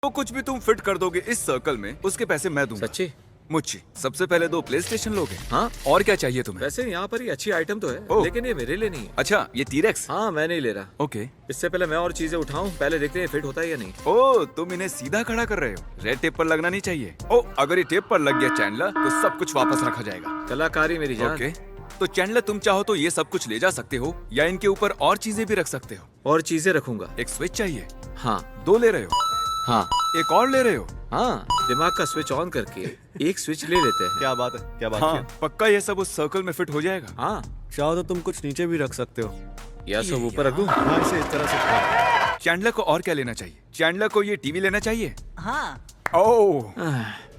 तो कुछ भी तुम फिट कर दोगे इस सर्कल में, उसके पैसे मैं दूंगा। सच्ची? मुझे सबसे पहले 2 प्ले स्टेशन लोगे? हाँ। और क्या चाहिए तुम्हें? वैसे यहाँ पर ही अच्छी आइटम तो है, ओह। लेकिन ये मेरे लिए नहीं है। अच्छा, ये टीरेक्स? हाँ, मैं नहीं ले रहा। ओके। इससे पहले मैं और चीजें उठाऊं, पहले देखते हैं फिट होता है या नहीं। ओ, तुम इन्हें सीधा खड़ा कर रहे हो। रेड टेप पर लगना नहीं चाहिए। ओ, अगर ये टेप पर लग गया चैंडलर, तो सब कुछ वापस रखा जाएगा। कलाकारी मेरी जान। ओके। तो चैंडलर, तुम चाहो तो ये सब कुछ ले जा सकते हो, या इनके ऊपर और चीजें भी रख सकते हो। और चीजें रखूंगा। एक स्विच चाहिए? हाँ। 2 ले रहे हो? हाँ। एक और ले रहे हो? हाँ, दिमाग का स्विच ऑन करके एक स्विच ले लेते हैं। क्या बात है, क्या बात हाँ, है। पक्का ये सब उस सर्कल में फिट हो जाएगा। हाँ, चाहो तो तुम कुछ नीचे भी रख सकते हो। या सब ऊपर रख दूं? हाँ, इसे इस तरह से। चैंडलर को और क्या लेना चाहिए? चैंडलर को ये टीवी लेना चाहिए? हाँ। ओह,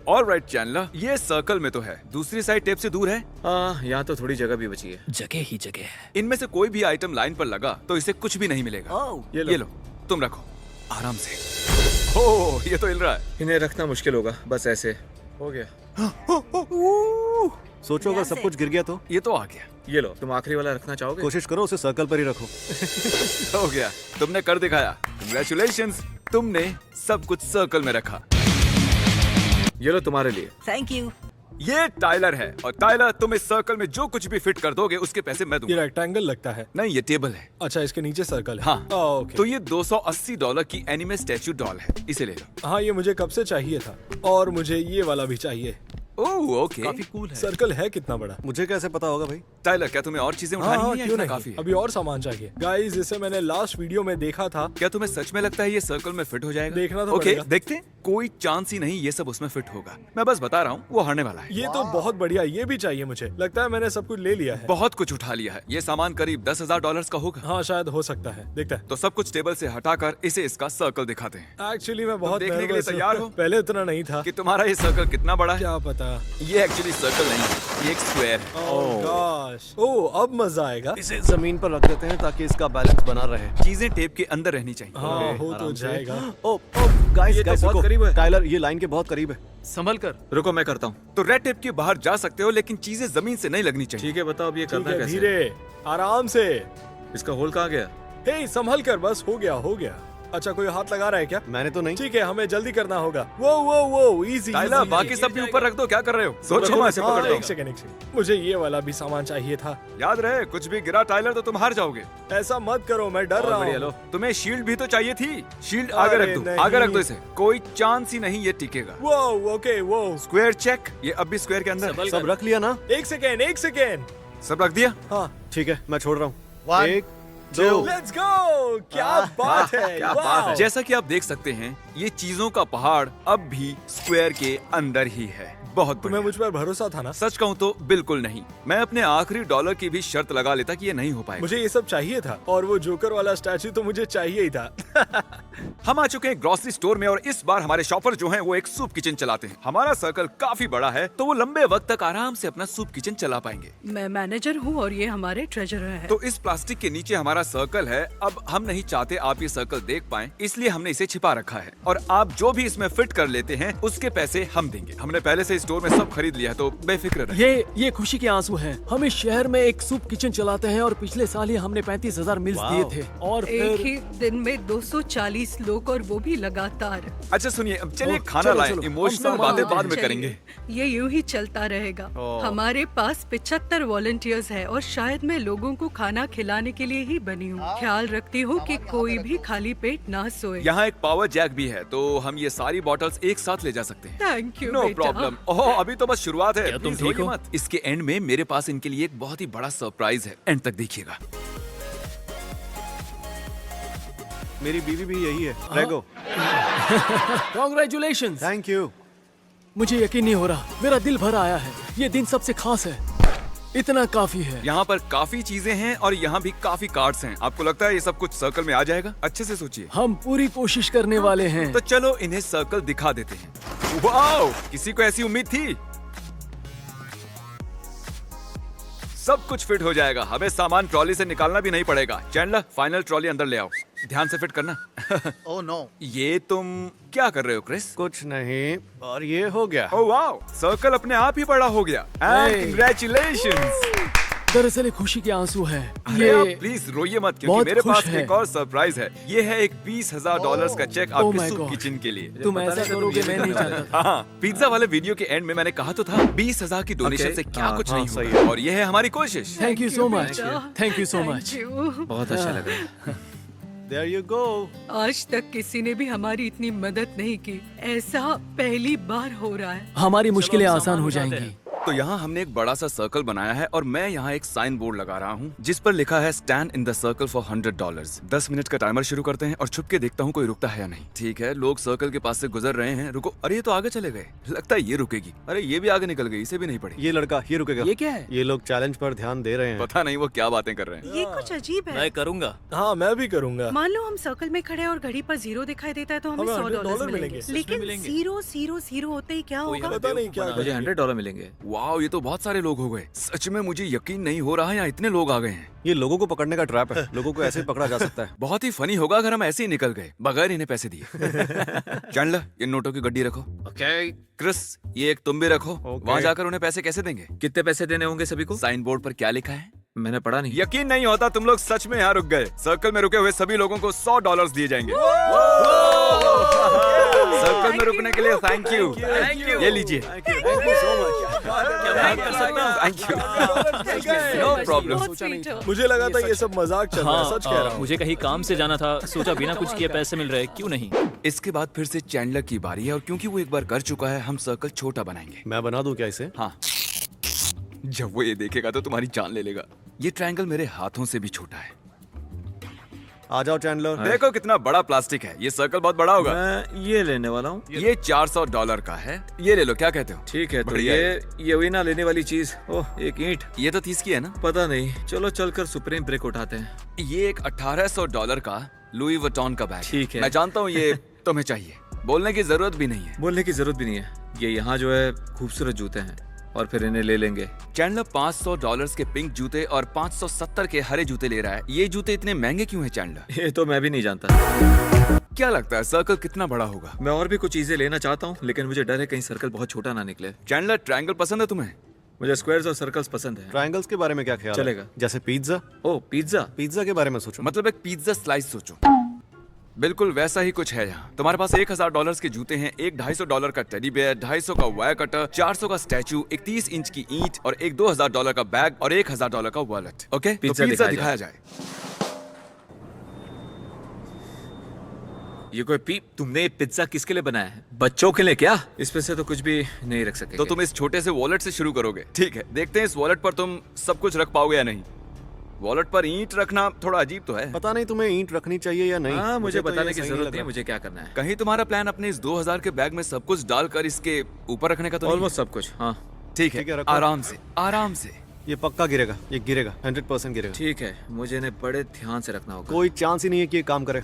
ऑलराइट चैंडलर, ये सर्कल में तो है, दूसरी साइड टेप से दूर है। हाँ, यहाँ तो थोड़ी जगह भी बची है। जगह ही जगह है। इनमें से कोई भी आइटम लाइन पर लगा तो इसे कुछ भी नहीं मिलेगा। ओह, ये लो, तुम रखो आराम से। ओह, ये तो हिल रहा है। इन्हें रखना मुश्किल होगा, बस ऐसे हो गया। सोचो अगर सब कुछ गिर गया तो। ये तो आ गया। ये लो, तुम आखिरी वाला रखना चाहोगे? कोशिश करो उसे सर्कल पर ही रखो। हो गया, तुमने कर दिखाया। कंग्रेचुलेशंस, तुमने सब कुछ सर्कल में रखा। ये लो तुम्हारे लिए। Thank you. ये टाइलर है, और टाइलर, तुम इस सर्कल में जो कुछ भी फिट कर दोगे उसके पैसे मैं ये दूंगा। रेक्टेंगल लगता है। नहीं, ये टेबल है। अच्छा, इसके नीचे सर्कल है। हाँ। ओके। तो ये $280 की एनिमे स्टैचू डॉल है, इसे ले लो। हाँ, ये मुझे कब से चाहिए था, और मुझे ये वाला भी चाहिए। ओह, ओके। काफी कूल है। सर्कल है कितना बड़ा? मुझे कैसे पता होगा भाई? टाइलर, क्या तुम्हें और चीजें हाँ उठानी हाँ, है या क्यों इतना नहीं, काफी है? अभी और सामान चाहिए। गाइस, इसे मैंने लास्ट वीडियो में देखा था। क्या तुम्हें सच में लगता है ये सर्कल में फिट हो जाएगा? देखना तो ओके, पड़ेगा। देखते हैं। कोई चांस ही नहीं ये सब उसमें फिट होगा। मैं बस बता रहा हूँ, वो हारने वाला है। ये तो बहुत बढ़िया, ये भी चाहिए मुझे। लगता है मैंने सब कुछ ले लिया है। बहुत कुछ उठा लिया है। ये सामान करीब $10,000 का होगा। हाँ, शायद हो सकता है, देखते हैं। तो सब कुछ टेबल से हटाकर इसे इसका सर्कल दिखाते हैं एक्चुअली मैं बहुत देखने के लिए nervous हूँ। तैयार हो? पहले उतना नहीं था। कि तुम्हारा ये सर्कल कितना बड़ा है। क्या पता। ये एक्चुअली सर्कल नहीं है, ये एक स्क्वायर है। ओह गॉश, ओह अब मजा आएगा। इसे जमीन पर रख देते हैं ताकि इसका बैलेंस बना रहे। चीजें टेप के अंदर रहनी चाहिए। हाँ, हो तो आराम से। जाएगा। ओ गाइस, ये तो गाइस बहुत रुको। करीब है। टाइलर, ये लाइन के बहुत करीब है। संभल कर। रुको, मैं करता हूँ। तो रेड टेप के बाहर जा सकते हो, लेकिन चीजें जमीन से नहीं लगनी चाहिए। ठीक है, बताओ अब ये ठीक करना है, कैसे? धीरे, आराम से। इसका होल कहाँ गया? हे, संभल कर, बस हो गया, हो गया। अच्छा, कोई हाथ लगा रहा है क्या? मैंने तो नहीं। ठीक है, हमें जल्दी करना होगा। वो इजी। टाइलर, बाकी सब भी ऊपर रख दो, क्या कर रहे हो? सोचो मत। एक सेकंड, एक सेकंड। मुझे ये वाला भी सामान चाहिए था। याद रहे, कुछ भी गिरा टाइलर तो तुम हार जाओगे। ऐसा मत करो, मैं डर बहुत रहा बढ़िया, हूँ। लो। तुम्हें शील्ड भी तो चाहिए थी। शील्ड आगे अरे रख दो, नहीं। आगे रख दो इसे। कोई चांस ही नहीं ये टिकेगा। वो ओके, वो स्क्वायर चेक। ये अब भी स्क्वायर के अंदर है। सब रख लिया ना? एक सेकंड, एक सेकंड। सब रख दिया। हाँ, ठीक है, मैं छोड़ रहा हूँ। 1, 1 2 लेट्स गो। क्या बात है, क्या वाह। बात है। जैसा कि आप देख सकते हैं, ये चीजों का पहाड़ अब भी स्क्वायर के अंदर ही है। बहुत तुम्हें बढ़िया। मुझ पर भरोसा था ना? सच कहूँ तो बिल्कुल नहीं। मैं अपने आखिरी डॉलर की भी शर्त लगा लेता कि ये नहीं हो पाएगा। मुझे ये सब चाहिए था, और वो जोकर वाला स्टैचू तो मुझे चाहिए ही था। हम आ चुके हैं ग्रोसरी स्टोर में, और इस बार हमारे शॉपर जो हैं वो एक सूप किचन चलाते हैं। हमारा सर्कल काफी बड़ा है, तो वो लंबे वक्त तक आराम से अपना सूप किचन चला पाएंगे। मैं मैनेजर हूँ और ये हमारे ट्रेजरर हैं। तो इस प्लास्टिक के नीचे हमारा सर्कल है। अब हम नहीं चाहते आप ये सर्कल देख पाएं, इसलिए हमने इसे छिपा रखा है। और आप जो भी इसमें फिट कर लेते हैं उसके पैसे हम देंगे। हमने पहले से स्टोर में सब खरीद लिया है, तो बेफिक्र रहे। ये खुशी के आंसू हैं। हम इस शहर में एक सूप किचन चलाते हैं और पिछले साल ही हमने 35,000 मील्स दिए थे। और एक फिर ही दिन में 240 लोग, और वो भी लगातार। अच्छा सुनिए, अब चलिए ओह, खाना चलो, लाएं। चलो, इमोशनल हम बातें सामान बाद में चलिए, करेंगे। ये यूं ही चलता रहेगा। हमारे पास 75 वॉलंटियर्स है, और शायद मैं लोगों को खाना खिलाने के लिए ही बनी हूँ। ख्याल रखती हूँ कि कोई भी खाली पेट ना सोए। यहाँ एक पावर जैक भी है, तो हम ये सारी बॉटल्स एक साथ ले जा सकते हैं। थैंक यू नो बेटा। प्रॉब्लम। ओह, अभी तो बस शुरुआत है। क्या तुम Please ठीक रोइए हो? मत। इसके एंड में मेरे पास इनके लिए एक बहुत ही बड़ा सरप्राइज है। एंड तक देखिएगा। मेरी बीवी भी यही है। रेगो, कांग्रेचुलेशंस। Thank you. मुझे यकीन नहीं हो रहा, मेरा दिल भर आया है। ये दिन सबसे खास है। इतना काफी है। यहाँ पर काफी चीजें हैं, और यहाँ भी काफी कार्ड्स हैं। आपको लगता है ये सब कुछ सर्कल में आ जाएगा? अच्छे से सोचिए। हम पूरी कोशिश करने वाले हैं। तो चलो इन्हें सर्कल दिखा देते हैं। वाओ, किसी को ऐसी उम्मीद थी? सब कुछ फिट हो जाएगा। हमें सामान ट्रॉली से निकालना भी नहीं पड़ेगा। चैंडलर, फाइनल ट्रॉली अंदर ले आओ। ध्यान से फिट करना। Oh no. ये तुम क्या कर रहे हो क्रिस? कुछ नहीं, और ये हो गया। ओह वाओ, सर्कल अपने आप ही बड़ा हो गया। Hey. कंग्रेचुलेशंस। दरअसल ये खुशी के आंसू है। अरे आप ये प्लीज रोइए मत, क्योंकि बहुत मेरे खुश पास है। एक और सरप्राइज है। ये है एक $20,000 का चेक Oh आपके my सूप God. किचन के लिए। तुम ऐसा करोगे मैं नहीं जानता था। हाँ, पिज्जा वाले वीडियो के एंड में मैंने कहा तो था 20,000 की डोनेशन Okay. से क्या हाँ, कुछ हाँ, नहीं सही होगा। और ये है हमारी कोशिश। Thank you so much, thank you so much. बहुत अच्छा लग रहा है। There you go. आज तक किसी ने भी हमारी इतनी मदद नहीं की। ऐसा पहली बार हो रहा है। हमारी मुश्किलें आसान हो जाएंगी। तो यहाँ हमने एक बड़ा सा सर्कल बनाया है और मैं यहाँ एक साइन बोर्ड लगा रहा हूँ जिस पर लिखा है stand in the circle for $100। 10 minute का टाइमर शुरू करते हैं और छुप के देखता हूँ कोई रुकता है या नहीं। ठीक है, लोग सर्कल के पास से गुजर रहे हैं। रुको, अरे ये तो आगे चले गए। लगता है ये रुकेगी। अरे ये भी आगे निकल गई, इसे भी नहीं पड़ी। ये लड़का ये रुकेगा। ये क्या है? ये लोग चैलेंज पर ध्यान दे रहे हैं। पता नहीं वो क्या बातें कर रहे हैं। ये कुछ अजीब है। मैं करूंगा। हाँ मैं भी करूंगा। मान लो हम सर्कल में खड़े हैं और घड़ी पर 0 दिखाई देता है तो हमें हमें $100 $100 मिलेंगे। मिलेंगे। लेकिन मिलेंगे। 0 होते ही क्या होगा? पता नहीं क्या मुझे $100 मिलेंगे। वाह, ये तो बहुत सारे लोग हो गए। सच में मुझे यकीन नहीं हो रहा है यहाँ इतने लोग आ गए हैं। ये लोगों को पकड़ने का ट्रैप है। लोगों को ऐसे ही पकड़ा जा सकता है। बहुत ही फनी होगा अगर हम ऐसे ही निकल गए बगैर इन्हें पैसे दिए। चैंडलर, ये नोटों की गड्डी रखो। ओके। क्रिस, ये एक तुम भी रखो। वहाँ जाकर उन्हें पैसे कैसे देंगे? कितने पैसे देने होंगे सभी को? साइन बोर्ड पर क्या लिखा है? मैंने पढ़ा नहीं। यकीन नहीं होता तुम लोग सच में यहाँ रुक गए। सर्कल में रुके हुए सभी लोगों को $100 दिए जाएंगे। सर्कल में रुकने के लिए थैंक यू। ये लीजिए। Thank you. No problem. बहुत sweet हो। मुझे लगा था ये सब मजाक चल रहा है, सच कह रहा हूँ। मुझे कहीं काम से जाना था, सोचा बिना कुछ किए पैसे मिल रहे, क्यों नहीं। इसके बाद फिर से चैंडलर की बारी है और क्योंकि वो एक बार कर चुका है हम सर्कल छोटा बनाएंगे। मैं बना दूं क्या इसे? हाँ, जब वो ये देखेगा तो तुम्हारी जान ले लेगा। ये ट्रायंगल मेरे हाथों से भी छोटा है। आ जाओ चैंडलर। देखो कितना बड़ा प्लास्टिक है। ये सर्कल बहुत बड़ा होगा। मैं ये लेने वाला हूँ। ये $400 का है। ये ले लो, क्या कहते हो? ठीक है, तो बढ़िया ये हुई ना लेने वाली चीज। ओह, एक ईंट। ये तो 30 की है ना? पता नहीं, चलो चलकर सुप्रीम ब्रेक उठाते हैं। ये एक $1800 का लुई वुइटन का बैग। ठीक है। मैं जानता हूँ ये तुम्हें चाहिए। बोलने की जरूरत भी नहीं है। बोलने की जरूरत भी नहीं है। ये यहाँ जो है खूबसूरत जूते हैं और फिर इन्हें ले लेंगे। चैंडलर $500 के पिंक जूते और 570 के हरे जूते ले रहा है। ये जूते इतने महंगे क्यों हैं चैंडलर? ये तो मैं भी नहीं जानता। क्या लगता है सर्कल कितना बड़ा होगा? मैं और भी कुछ चीजें लेना चाहता हूँ, लेकिन मुझे डर है कहीं सर्कल बहुत छोटा ना निकले। चैंडलर, ट्रायंगल पसंद है तुम्हें? मुझे स्क्वायर्स और सर्कल्स पसंद है। ट्रायंगल्स के बारे में क्या ख्याल है? चलेगा। जैसे पिज्जा। ओह, पिज्जा। पिज्जा के बारे में सोचो। मतलब एक पिज्जा स्लाइस सोचो। बिल्कुल वैसा ही कुछ है यहाँ। तुम्हारे पास $1000 के जूते हैं, एक $250 का टेडी बेयर, 250 का वायर कटर, 400 का स्टैचू, एक 30 इंच की ईंट और एक $2000 का बैग और $1000 का वॉलेट। ओके, तो पिज्जा पिज्जा दिखाया दिखाया जाए। ये कोई तुमने ये पिज्जा किसके लिए बनाया है? बच्चों के लिए क्या? इसमें से तो कुछ भी नहीं रख सकेंगे। तो तुम इस छोटे से वॉलेट से शुरू करोगे। ठीक है, देखते हैं इस वॉलेट पर तुम सब कुछ रख पाओगे या नहीं। वॉलेट पर ईंट रखना थोड़ा अजीब तो है। पता नहीं तुम्हें ईंट रखनी चाहिए या नहीं। हाँ, मुझे तो ये बताने की सही जरूरत लग नहीं है रहा। मुझे क्या करना है। कहीं तुम्हारा प्लान अपने इस 2000 के बैग में सब कुछ डालकर इसके ऊपर रखने का तो नहीं? ऑलमोस्ट सब कुछ। हाँ ठीक ठीक है, है, रखो। आराम से आराम से। ये पक्का गिरेगा। ये गिरेगा, 100% गिरेगा। ठीक है, मुझे इन्हें बड़े ध्यान से रखना होगा। कोई चांस ही नहीं है कि ये काम करे।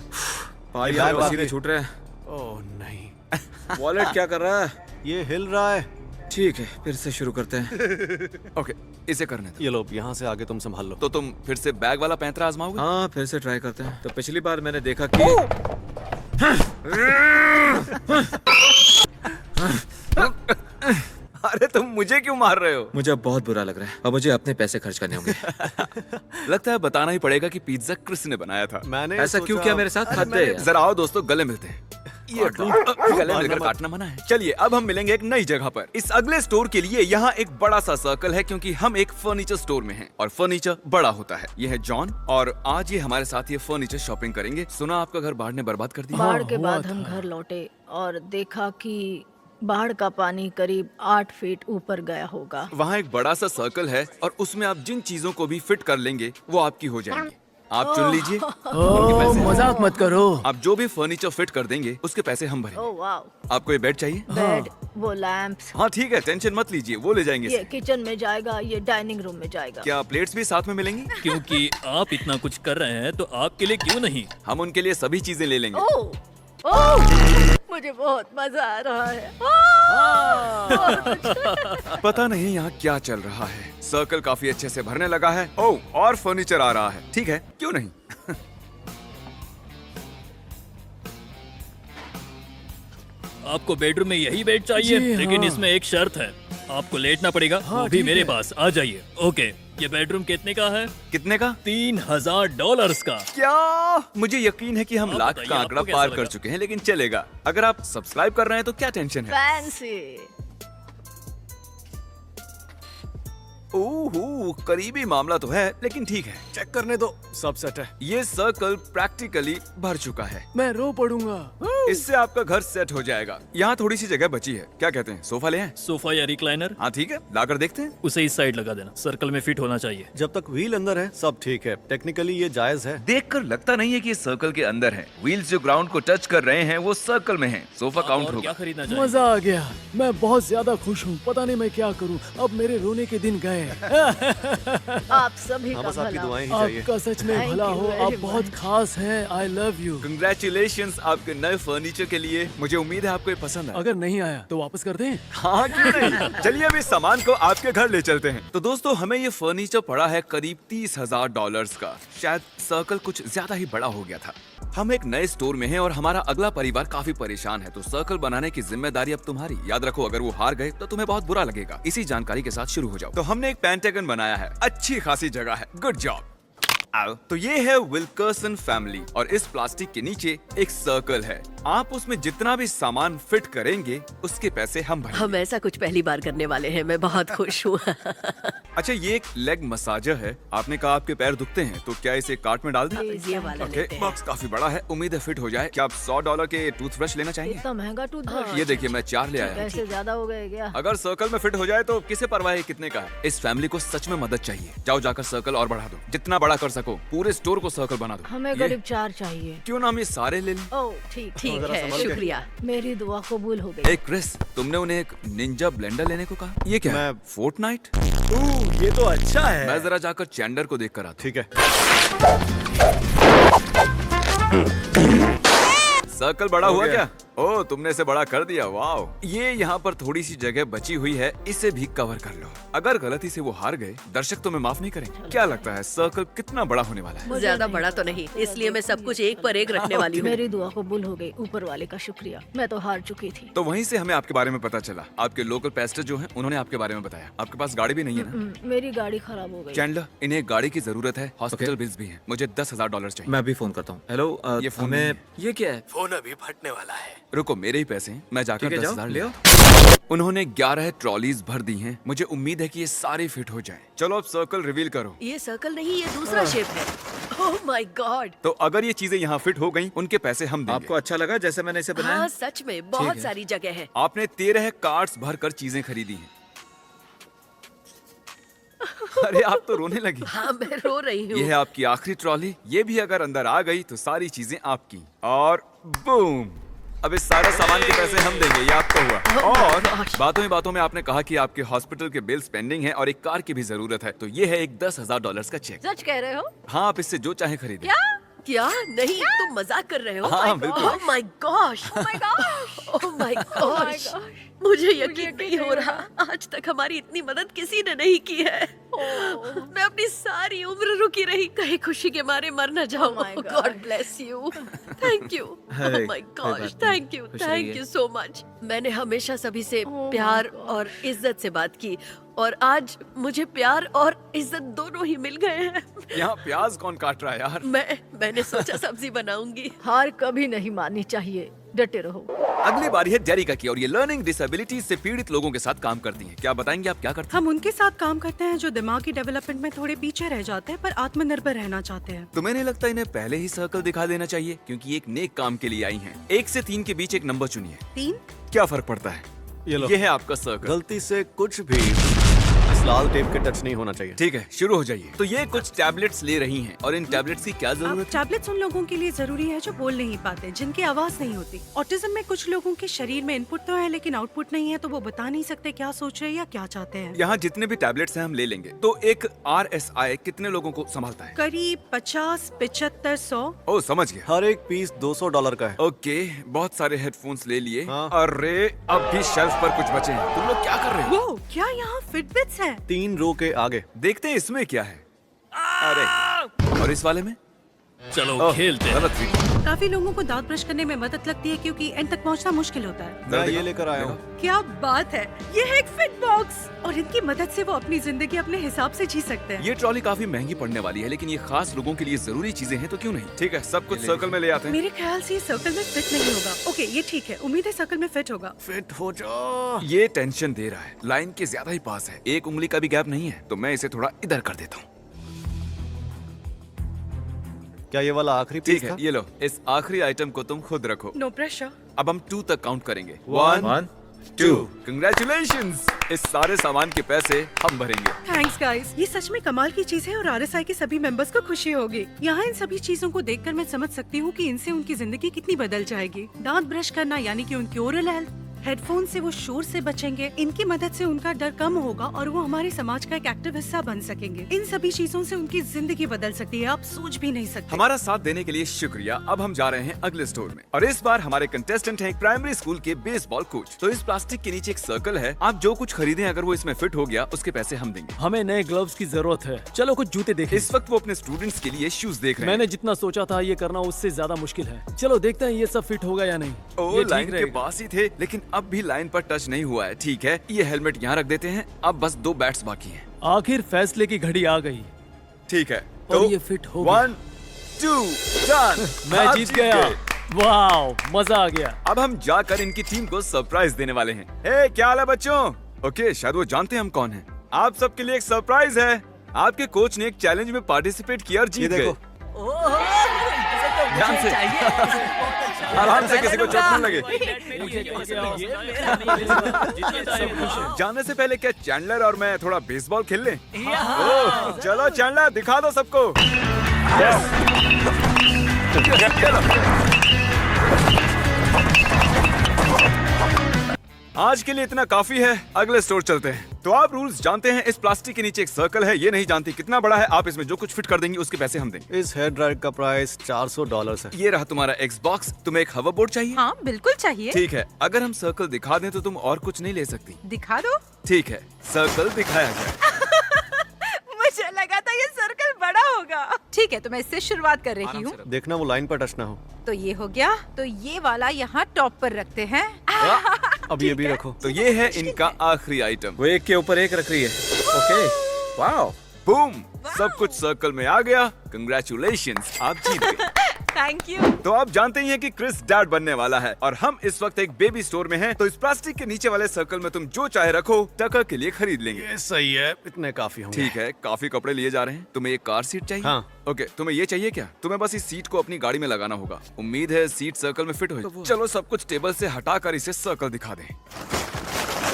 भाई ये यार बात पसीने नहीं। छूट रहे हैं। ओह नहीं। वॉलेट क्या कर रहा है? ये हिल रहा है। ठीक है, फिर से शुरू करते हैं। ओके, इसे करने दो। ये लो, यहाँ से आगे तुम संभाल लो। तो तुम फिर से बैग वाला पैंतरा आजमाओगे? हाँ, फिर से ट्राई करते हैं। तो पिछली बार मैंने देखा कि अरे तुम मुझे क्यों मार रहे हो? मुझे अब बहुत बुरा लग रहा है। अब मुझे अपने पैसे खर्च करने होंगे। लगता है बताना ही पड़ेगा कि पिज्जा क्रिस ने बनाया था। मैंने ऐसा क्यों सोचा- किया मेरे साथ? हद है यार। जरा आओ दोस्तों, गले मिलते हैं। ये गले मिलकर काटना मना है। चलिए अब हम मिलेंगे एक नई जगह पर। इस अगले स्टोर के लिए यहाँ एक बड़ा सा सर्कल है क्योंकि हम एक फर्नीचर स्टोर में हैं और फर्नीचर बड़ा होता है। ये है जॉन और आज ये हमारे साथ ये फर्नीचर शॉपिंग करेंगे। सुना आपका घर बाढ़ ने बर्बाद कर दिया। बाढ़ के हुआ बाद हम घर लौटे और देखा कि बाढ़ का पानी करीब 8 फीट ऊपर गया होगा। वहाँ एक बड़ा सा सर्कल है और उसमें आप जिन चीजों को भी फिट कर लेंगे वो आपकी हो जाएंगी। आप चुन लीजिए। ओह, मजाक मत करो। आप जो भी फर्नीचर फिट कर देंगे उसके पैसे हम भरेंगे। ओह वाह। आपको ये बेड चाहिए? बेड, वो लैंप्स, हाँ ठीक है, टेंशन मत लीजिए, वो ले जाएंगे। ये किचन में जाएगा, ये डाइनिंग रूम में जाएगा। क्या प्लेट्स भी साथ में मिलेंगी? क्योंकि आप इतना कुछ कर रहे हैं तो आपके लिए क्यों नहीं। हम उनके लिए सभी चीजें ले लेंगे। ओह ओह, मुझे बहुत मजा आ रहा है। पता नहीं यहाँ क्या चल रहा है। सर्कल काफी अच्छे से भरने लगा है। ओह, और फर्नीचर आ रहा है। ठीक है, क्यों नहीं। आपको बेडरूम में यही बेड चाहिए, जी, लेकिन हाँ। इसमें एक शर्त है, आपको लेटना पड़ेगा। हाँ, वो भी ठीक मेरे है। पास। आ जाइए। ओके, ये बेडरूम कितने का है? कितने का? $3000 का। क्या? मुझे यकीन है कि हम आप लाख बताइए, का आपको आंकड़ा कैसा पार लगा? कर चुके हैं, लेकिन चलेगा। अगर आप सब्सक्राइब कर रहे हैं तो क्या टेंशन है? फैंसी। ओह, करीबी मामला तो है, लेकिन ठीक है। चेक करने दो, सब सेट है। ये सर्कल प्रैक्टिकली भर चुका है। मैं रो पड़ूंगा। इससे आपका घर सेट हो जाएगा। यहाँ थोड़ी सी जगह बची है। क्या कहते हैं, सोफा ले आएं? सोफा या रिक्लाइनर? हाँ ठीक है, लाकर देखते हैं। उसे इस साइड लगा देना, सर्कल में फिट होना चाहिए। जब तक व्हील अंदर है सब ठीक है। टेक्निकली ये जायज है। देखकर लगता नहीं है कि ये सर्कल के अंदर है। व्हील्स जो ग्राउंड को टच कर रहे हैं वो सर्कल में हैं। सोफा आप काउंट और क्या होगा। खरीदना चाहिए? मजा आ गया। मैं बहुत ज्यादा खुश हूँ। पता नहीं मैं क्या करूँ। अब मेरे रोने के दिन गए। आप सभी हाँ, का बस आपकी भला। दुआएं ही चाहिए। आपका सच में Thank भला you हो। very आप बहुत much. खास हैं। I love you. कंग्रेचुलेशंस आपके नए फर्नीचर के लिए। मुझे उम्मीद है आपको ये पसंद आया। अगर नहीं आया तो वापस कर दें। हाँ क्यों नहीं। चलिए अभी सामान को आपके घर ले चलते हैं। तो दोस्तों, हमें ये फर्नीचर पड़ा है करीब $30,000 का। शायद सर्कल कुछ ज्यादा ही बड़ा हो गया था। हम एक नए स्टोर में हैं और हमारा अगला परिवार काफी परेशान है। तो सर्कल बनाने की जिम्मेदारी अब तुम्हारी। याद रखो, अगर वो हार गए तो तुम्हें बहुत बुरा लगेगा। इसी जानकारी के साथ शुरू हो जाओ। तो हमने एक पेंटागन बनाया है। अच्छी खासी जगह है। Good job. तो ये है विल्कर्सन फैमिली और इस प्लास्टिक के नीचे एक सर्कल है। आप उसमें जितना भी सामान फिट करेंगे उसके पैसे हम भरेंगे। हम ऐसा कुछ पहली बार करने वाले हैं। मैं बहुत खुश हूँ। अच्छा, ये एक लेग मसाजर है। आपने कहा आपके पैर दुखते हैं, तो क्या इसे कार्ट में डाल दें? ये वाला ओके, लेते हैं। बॉक्स काफी बड़ा है। उम्मीद है फिट हो जाए। क्या आप $100 के टूथब्रश लेना चाहेंगे? इतना महंगा टूथब्रश। ये देखिए, मैं 4 ले आया हूँ। पैसे ज्यादा हो गए क्या? अगर सर्कल में फिट हो जाए तो किसे परवाह है कितने का है। इस फैमिली को सच में मदद चाहिए। जाओ जाकर सर्कल और बढ़ा दो, जितना बड़ा कर सको। पूरे स्टोर को सर्कल बना दो। हमें ये- करीब 4 चाहिए। क्यों ना हम ये सारे ले लें? ओह ठीक ठीक जरा है, संभल के। शुक्रिया। मेरी दुआ कबूल हो गई। ए क्रिस, तुमने उन्हें एक निंजा ब्लेंडर लेने को कहा। ये क्या है? मैं- फोर्टनाइट? ये तो अच्छा है। मैं जरा जाकर चैंडर को देख कर आता ठीक है। सर्कल बड़ा हो हुआ गया। क्या? ओह, तुमने इसे बड़ा कर दिया। वाओ। ये यहाँ पर थोड़ी सी जगह बची हुई है, इसे भी कवर कर लो। अगर गलती से वो हार गए, दर्शक तुम्हें माफ नहीं करेंगे। क्या लगता है सर्कल कितना बड़ा होने वाला है? ज्यादा बड़ा तो नहीं, इसलिए मैं सब कुछ एक पर एक रखने वाली हूँ। मेरी दुआ कबूल हो गई। ऊपर वाले का शुक्रिया। मैं तो हार चुकी थी। तो वहीं से हमें आपके बारे में पता चला। आपके लोकल पेस्टर जो हैं, उन्होंने आपके बारे में बताया। आपके पास गाड़ी भी नहीं है ना? मेरी गाड़ी खराब हो गई। चैंडलर, इन्हें एक गाड़ी की जरूरत है। हॉस्पिटल बिल्स भी हैं। मुझे $10,000 चाहिए। मैं अभी फोन करता हूँ। हेलो, ये फोन हमें नहीं ये क्या है? फोन अभी फटने वाला है। रुको, मेरे ही पैसे हैं। मैं जाकर ठीक है, जाओ, 10,000 ले ले आओ। आओ। उन्होंने 11 ट्रॉलीज भर दी हैं। मुझे उम्मीद है कि ये सारे फिट हो जाएं। चलो अब सर्कल रिवील करो। ये सर्कल नहीं, ये दूसरा शेप है। Oh my God. तो अगर ये चीजें यहाँ फिट हो गई, उनके पैसे हम देंगे। आपको अच्छा लगा जैसे मैंने इसे बनाया? हाँ सच में बहुत है। सारी जगह है। आपने 13 कार्ट्स भरकर चीजें खरीदी हैं। अरे आप तो रोने लगी। हाँ मैं रो रही ये हूँ। है आपकी आखिरी ट्रॉली। ये भी अगर अंदर आ गई तो सारी चीजें आपकी। और बूम, अब इस सारे सामान के पैसे हम देंगे। ये आपका हुआ। और बातों ही बातों में आपने कहा कि आपके हॉस्पिटल के बिल्स पेंडिंग हैं और एक कार की भी जरूरत है। तो ये है एक $10,000 का चेक। सच कह रहे हो? हाँ, आप इससे जो चाहे खरीदें। क्या? नहीं, तुम मजाक कर रहे हो? हाँ, बिल्कुल। Oh my gosh. Oh my gosh. मुझे यकीन नहीं हो रहा। आज तक हमारी इतनी मदद किसी ने नहीं की है। मैं अपनी सारी उम्र रुकी रही, कहीं खुशी के मारे मर न जाऊं। Oh my God. God bless you. Thank you. अरे, ओह माय कोई गॉश, बात नहीं। थैंक यू, खुश थैंक रहिए। You so much. मैंने हमेशा सभी से Oh प्यार my और इज्जत से बात की और आज मुझे प्यार और इज्जत दोनों ही मिल गए हैं। यहाँ प्याज कौन काट रहा है यार? मैंने सोचा सब्जी बनाऊंगी। हार कभी नहीं माननी चाहिए। डटे रहो। अगली बारी है जेरिका की और ये लर्निंग डिसेबिलिटीज से पीड़ित लोगों के साथ काम करती हैं। क्या बताएंगे आप क्या करती हैं? हम उनके साथ काम करते हैं जो दिमागी डेवलपमेंट में थोड़े पीछे रह जाते हैं पर आत्मनिर्भर रहना चाहते हैं। तुम्हें नहीं लगता इन्हें पहले ही सर्कल दिखा देना चाहिए? क्योंकि ये एक नेक काम के लिए आई हैं। 1 से 3 के बीच एक नंबर चुनिए। 3? क्या फर्क पड़ता है? ये लो। ये है आपका सर्कल। गलती से कुछ भी इस लाल टेप के टच नहीं होना चाहिए। ठीक है, शुरू हो जाइए। तो ये कुछ टैबलेट्स ले रही हैं और इन टैबलेट्स की क्या अब जरूरत है? टैबलेट्स उन लोगों के लिए जरूरी है जो बोल नहीं पाते, जिनकी आवाज नहीं होती। ऑटिज्म में कुछ लोगों के शरीर में इनपुट तो है लेकिन आउटपुट नहीं है, तो वो बता नहीं सकते क्या सोच रहे हैं या क्या चाहते हैं। यहाँ जितने भी टैबलेट्स हैं हम ले लेंगे। तो एक RSI कितने लोगों को संभालता है? करीब 50, 75, 100। ओह, समझ गया। हर एक पीस $200 का है। ओके, बहुत सारे हेडफोन्स ले लिए। हाँ। अरे अब भी शेल्फ पर कुछ बचे हैं। तुम लोग क्या कर रहे हो? वो क्या यहाँ फिटबिट्स है? 3 रो के आगे। देखते हैं इसमें क्या है। अरे, और इस वाले में? चलो ओह, खेलते हैं। गलत फिट। काफी लोगों को दांत ब्रश करने में मदद लगती है क्योंकि एंड तक पहुंचना मुश्किल होता है। मैं ये लेकर आया हूँ। क्या बात है, ये है एक फिट बॉक्स और इनकी मदद से वो अपनी जिंदगी अपने हिसाब से जी सकते हैं। ये ट्रॉली काफी महंगी पड़ने वाली है, लेकिन ये खास लोगों के लिए जरूरी चीजें हैं, तो क्यों नहीं। ठीक है, सब कुछ सर्कल में ले आते हैं। मेरे ख्याल से ये सर्कल में फिट नहीं होगा। ओके, ये ठीक है, उम्मीद है सर्कल में फिट होगा। फिट हो जाओ। ये टेंशन दे रहा है, लाइन के ज्यादा ही पास है, एक उंगली का भी गैप नहीं है, तो मैं इसे थोड़ा इधर कर देता हूँ। क्या ये वाला आखिरी ठीक पीस है, था? ये लो, इस आखिरी आइटम को तुम खुद रखो। No pressure. अब हम 2 तक काउंट करेंगे। 1 2 कंग्रेचुलेशंस, इस सारे सामान के पैसे हम भरेंगे। थैंक्स गाइस, ये सच में कमाल की चीज है और RSI के सभी मेंबर्स को खुशी होगी। यहाँ इन सभी चीजों को देखकर मैं समझ सकती हूँ कि इनसे उनकी जिंदगी कितनी बदल जाएगी। दांत ब्रश करना यानी कि उनकी ओरल हेल्थ, हेडफोन से वो शोर से बचेंगे, इनकी मदद से उनका डर कम होगा और वो हमारे समाज का एक एक्टिव हिस्सा बन सकेंगे। इन सभी चीजों से उनकी जिंदगी बदल सकती है, आप सोच भी नहीं सकते। हमारा साथ देने के लिए शुक्रिया। अब हम जा रहे हैं अगले स्टोर में और इस बार हमारे कंटेस्टेंट हैं एक प्राइमरी स्कूल के बेसबॉल कोच। तो इस प्लास्टिक के नीचे एक सर्कल है, आप जो कुछ खरीदें अगर वो इसमें फिट हो गया उसके पैसे हम देंगे। हमें नए ग्लव्स की जरूरत है। चलो कुछ जूते देखें। इस वक्त वो अपने स्टूडेंट्स के लिए शूज देख रहे हैं। मैंने जितना सोचा था ये करना उससे ज्यादा मुश्किल है। चलो देखते हैं ये सब फिट होगा या नहीं। ओ, ये लाइन ठीक के रहेगा। पास ही थे, लेकिन अब भी लाइन पर टच नहीं हुआ है। ठीक है, ये हेलमेट यहाँ रख देते हैं, अब बस 2 बैट्स बाकी हैं। आखिर फैसले की घड़ी आ गई ठीक है, और ये फिट हो गया। 1 2 डन। मैं आप जीत गया। गए। वाओ, मजा आ गया। अब हम जाकर इनकी टीम को सरप्राइज देने वाले हैं। हे, क्या हाल है बच्चों? ओके, शायद वो जानते हैं हम कौन हैं। आप सबके लिए एक सरप्राइज है। आपके कोच ने एक चैलेंज में पार्टिसिपेट किया और जीत ये गए। देखो। ध्यान से, आराम से, किसी को चोट न लगे। जाने से पहले क्या चैंडलर और मैं थोड़ा बेसबॉल खेल लें? ओह, चलो चैंडलर, दिखा दो सबको। आज के लिए इतना काफी है, अगले स्टोर चलते हैं। तो आप रूल्स जानते हैं, इस प्लास्टिक के नीचे एक सर्कल है, ये नहीं जानती कितना बड़ा है। आप इसमें जो कुछ फिट कर देंगे उसके पैसे हम देंगे। इस हेयर ड्रायर का प्राइस $400 है। ये रहा तुम्हारा Xbox। तुम्हें एक हवर बोर्ड चाहिए? हाँ बिल्कुल चाहिए। ठीक है, अगर हम सर्कल दिखा दें तो तुम और कुछ नहीं ले सकती। दिखा दो। ठीक है, सर्कल दिखाया जाए। मुझे लगा था ये सर्कल बड़ा होगा। ठीक है, तो मैं इससे शुरुआत कर रही हूँ। देखना वो लाइन पर टच ना हो। तो ये हो गया, तो ये वाला यहाँ टॉप पर रखते हैं। अब ये भी रखो। तो ये है इनका आखिरी आइटम। वो एक के ऊपर एक रख रही है। ओके, वाओ, बूम, सब कुछ सर्कल में आ गया। कंग्रेचुलेशंस, आप जीत गए। Thank you. तो आप जानते ही हैं कि क्रिस डैड बनने वाला है और हम इस वक्त एक बेबी स्टोर में हैं। तो इस प्लास्टिक के नीचे वाले सर्कल में तुम जो चाहे रखो, टका के लिए खरीद लेंगे। ये सही है, इतने काफी होंगे। ठीक है, काफी कपड़े लिए जा रहे हैं। तुम्हें एक कार सीट चाहिए? हाँ। ओके, तुम्हें ये चाहिए क्या? तुम्हें बस इस सीट को अपनी गाड़ी में लगाना होगा। उम्मीद है सीट सर्कल में फिट हो। चलो सब कुछ टेबल से हटाकर इसे सर्कल दिखा दें।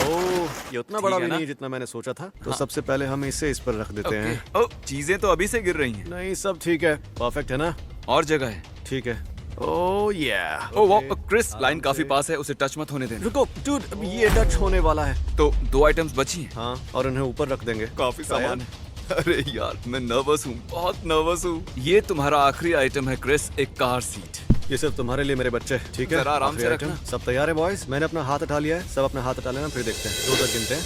ओह, ये उतना बड़ा है भी ना? नहीं जितना मैंने सोचा था। तो सबसे पहले हम इसे इस पर रख देते हैं। ओ, चीजें तो अभी से गिर रही हैं। नहीं, सब ठीक है, परफेक्ट है ना? और जगह है। ठीक है। ओह या। ओ वाह, क्रिस, लाइन काफी पास है, उसे टच मत होने देना। रुको डूड, अब ये टच होने वाला है। तो 2 आइटम्स बची हैं। हाँ, और इन्हें ऊपर रख देंगे। काफी सामान है। अरे यार, मैं नर्वस हूँ, बहुत नर्वस हूँ। ये तुम्हारा आखिरी आइटम है क्रिस, एक कार सीट। ये सिर्फ तुम्हारे लिए मेरे बच्चे। ठीक है, जरा आराम आखिरी से आइटम। रखना। सब तैयार है बॉयज? मैंने अपना हाथ उठा लिया है, सब अपना हाथ उठा लेना, फिर देखते हैं। 2 तक गिनते हैं।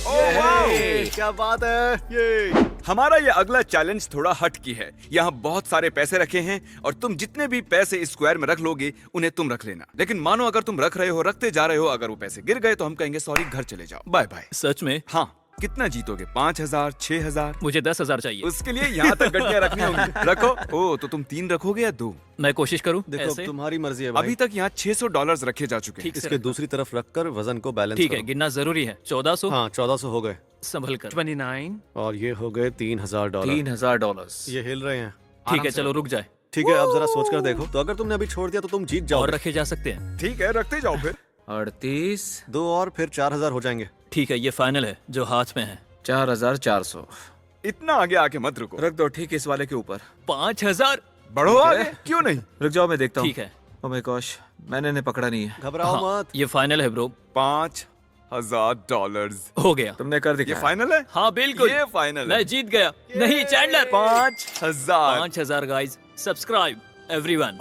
क्या बात है। ये हमारा ये अगला चैलेंज थोड़ा हट की है। यहाँ बहुत सारे पैसे रखे हैं और तुम जितने भी पैसे इस स्क्वायर में रख लोगे उन्हें तुम रख लेना। लेकिन मानो अगर तुम रख रहे हो, रखते जा रहे हो, अगर वो पैसे गिर गए तो हम कहेंगे सॉरी, घर चले जाओ, बाय बाय। सच में? हाँ, कितना जीतोगे? 5000, 6000? मुझे 10,000 चाहिए। उसके लिए यहाँ तक गड्डियाँ रखनी होंगी। रखो। ओ, तो तुम 3 रखोगे या 2? मैं कोशिश करूँ। देखो, ऐसे? तुम्हारी मर्जी है भाई। अभी तक यहाँ $600 रखे जा चुके हैं। ठीक से इसके रखना। दूसरी तरफ रखकर वजन को बैलेंस ठीक है, करो। गिनना जरूरी है। 1400। हाँ, 1400 हो गए। संभल कर। 29। और ये हो गए $3000। $3000। ये हिल रहे हैं। ठीक है, चलो रुक जाए। ठीक है, अब जरा सोच कर देखो। तो अगर तुमने अभी छोड़ दिया तो तुम जीत और जाओ। रखे जा सकते हैं। ठीक है, रखते जाओ फिर। 38, 2 और फिर 4000 हो जाएंगे। ठीक है, ये फाइनल है जो हाथ में है। 4400। इतना आगे आके मत रुको, रख दो ठीक इस वाले के ऊपर। 5000। बढ़ो आगे। क्यों नहीं? रुक जाओ, मैं देखता हूँ। ठीक है। ओह माय गॉश, मैंने इन्हें पकड़ा नहीं है। घबराओ हाँ, मत। ये फाइनल है ब्रो। $5000 हो गया। तुमने कर ये दिखाया। फाइनल है? हाँ बिल्कुल, ये फाइनल मैं है। जीत गया। नहीं चैंडलर। 5000। 5000 गाइस। Subscribe everyone.